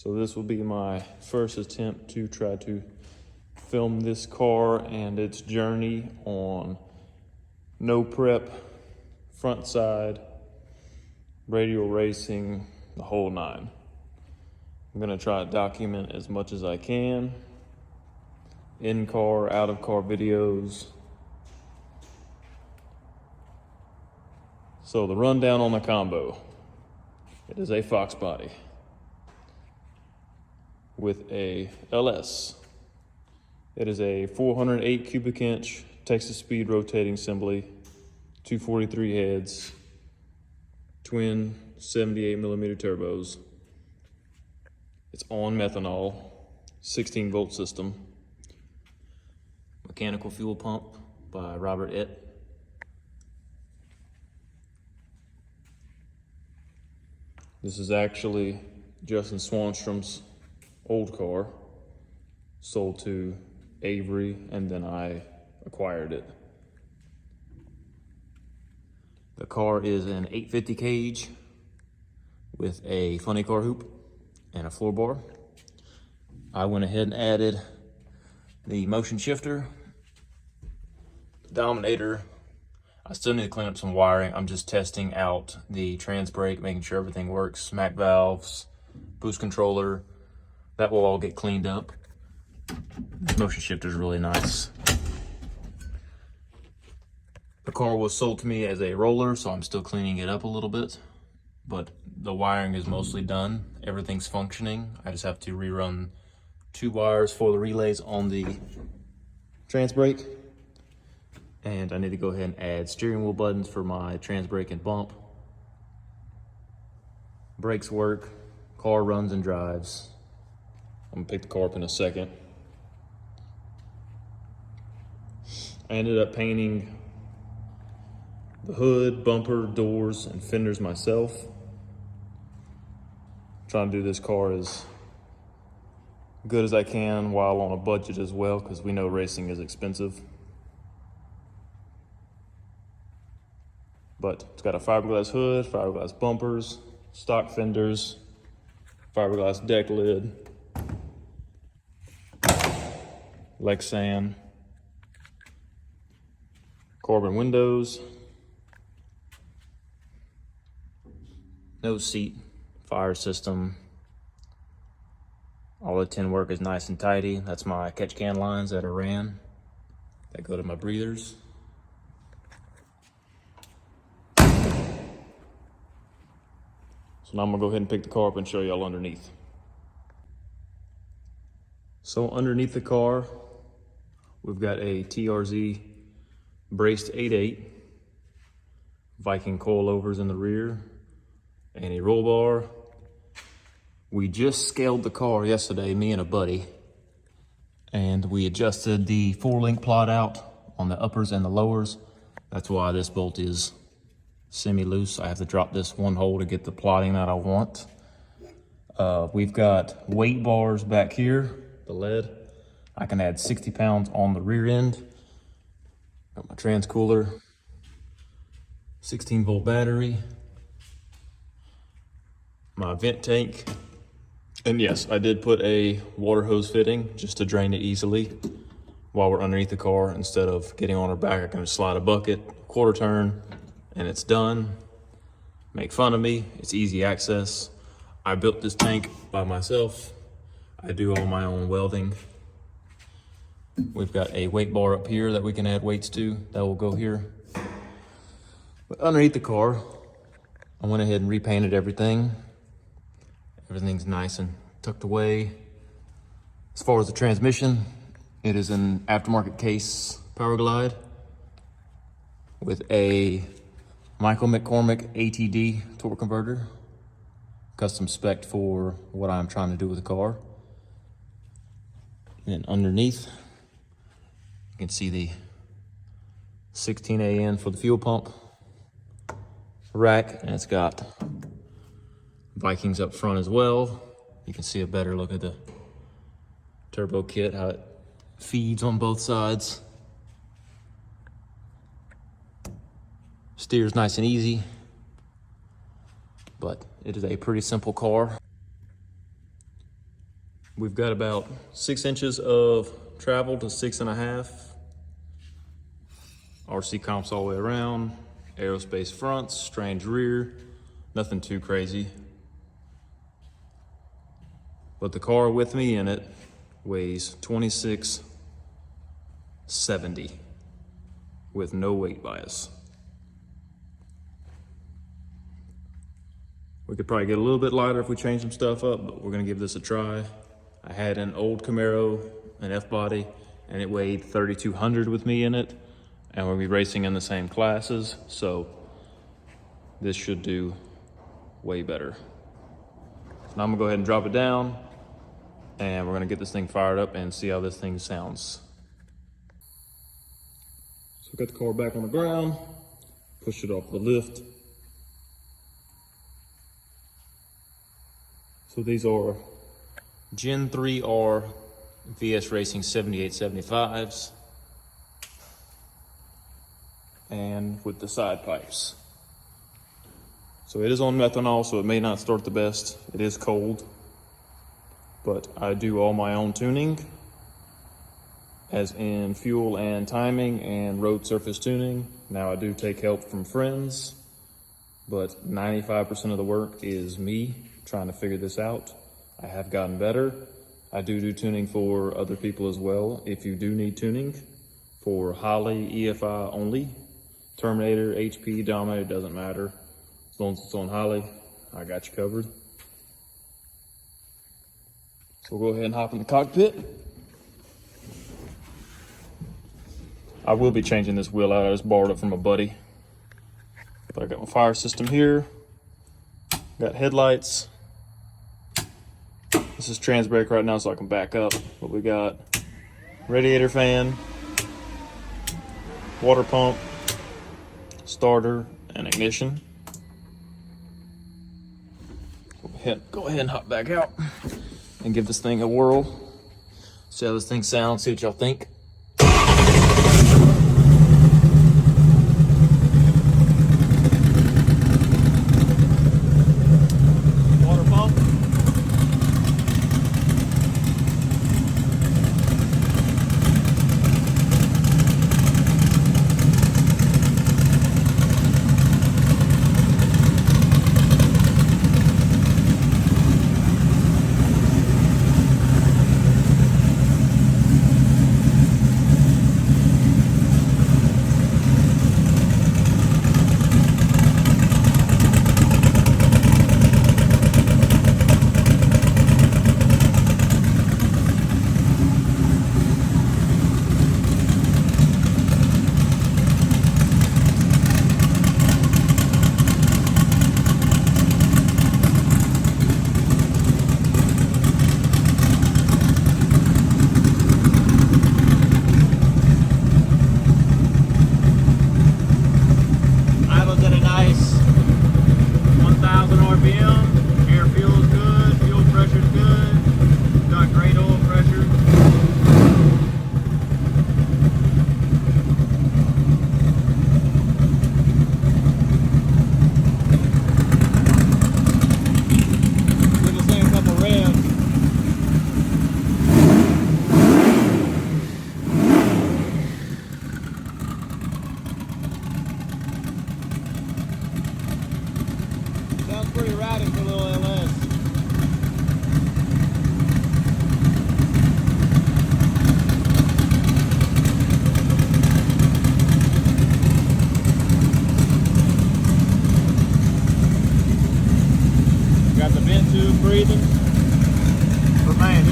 So this will be my first attempt to try to film this car and its journey on no prep, front side, radial racing, the whole nine. I'm gonna try to document as much as I can, in-car, out-of-car videos. So the rundown on the combo. It is a foxbody with a LS. It is a 408 cubic inch Texas speed rotating assembly, 243 heads, twin 78 millimeter turbos. It's on methanol, 16 volt system. Mechanical fuel pump by Robert Ett. This is actually Justin Swanstrom's old car, sold to Avery, and then I acquired it. The car is an 850 cage with a funny car hoop and a floor bar. I went ahead and added the motion shifter, the Dominator. I still need to clean up some wiring. I'm just testing out the trans brake, making sure everything works, MAC valves, boost controller. That will all get cleaned up. This motion shifter is really nice. The car was sold to me as a roller, so I'm still cleaning it up a little bit, but the wiring is mostly done. Everything's functioning. I just have to rerun 2 wires for the relays on the trans brake. And I need to go ahead and add steering wheel buttons for my trans brake and bump. Brakes work, car runs and drives. I'm gonna pick the car up in a second. I ended up painting the hood, bumper, doors, and fenders myself. Trying to do this car as good as I can while on a budget as well, because we know racing is expensive. But it's got a fiberglass hood, fiberglass bumpers, stock fenders, fiberglass deck lid, Lexan, carbon windows, nose seat, fire system. All the tin work is nice and tidy. That's my catch can lines that are ran that go to my breathers. So now I'm gonna go ahead and pick the car up and show y'all underneath. So underneath the car, we've got a TRZ braced 8.8, Viking coilovers in the rear, and a roll bar. We just scaled the car yesterday, me and a buddy, and we adjusted the 4-link plot out on the uppers and the lowers. That's why this bolt is semi-loose. I have to drop this one hole to get the plotting that I want. We've got weight bars back here, the lead. I can add 60 pounds on the rear end. Got my trans cooler, 16 volt battery, my vent tank. And yes, I did put a water hose fitting just to drain it easily while we're underneath the car. Instead of getting on our back, I can just slide a bucket, quarter turn, and it's done. Make fun of me, it's easy access. I built this tank by myself. I do all my own welding. We've got a weight bar up here that we can add weights to. That will go here. But underneath the car, I went ahead and repainted everything. Everything's nice and tucked away. As far as the transmission, it is an aftermarket case Power Glide with a Michael McCormick ATD torque converter, custom spec for what I'm trying to do with the car. And then underneath, you can see the 16 AN for the fuel pump rack, and it's got Vikings up front as well. You can see a better look at the turbo kit, how it feeds on both sides. Steers nice and easy, but it is a pretty simple car. We've got about 6 inches of travel to 6.5. RC comps all the way around, aerospace fronts, strange rear, nothing too crazy. But the car with me in it weighs 2670 with no weight bias. We could probably get a little bit lighter if we change some stuff up, but we're gonna give this a try. I had an old Camaro, an F-body, and it weighed 3200 with me in it, and we'll be racing in the same classes, so this should do way better. So now I'm gonna go ahead and drop it down, and we're gonna get this thing fired up and see how this thing sounds. So got the car back on the ground, push it off the lift. So these are Gen 3R VS Racing 7875s, and with the side pipes. So it is on methanol, so it may not start the best. It is cold, but I do all my own tuning, as in fuel and timing and road surface tuning. Now I do take help from friends, but 95% of the work is me trying to figure this out. I have gotten better. I do tuning for other people as well. If you do need tuning for Holley, EFI only, Terminator, HP, Dominator, doesn't matter. As long as it's on Holley, I got you covered. So we'll go ahead and hop in the cockpit. I will be changing this wheel out. I just borrowed it from a buddy. But I got my fire system here. Got headlights. This is trans brake right now, so I can back up. But we got radiator fan, water pump, starter, and ignition. Go ahead and hop back out and give this thing a whirl. See how this thing sounds, see what y'all think. Pretty rowdy for a little LS. Got the vent tube breathing. But man,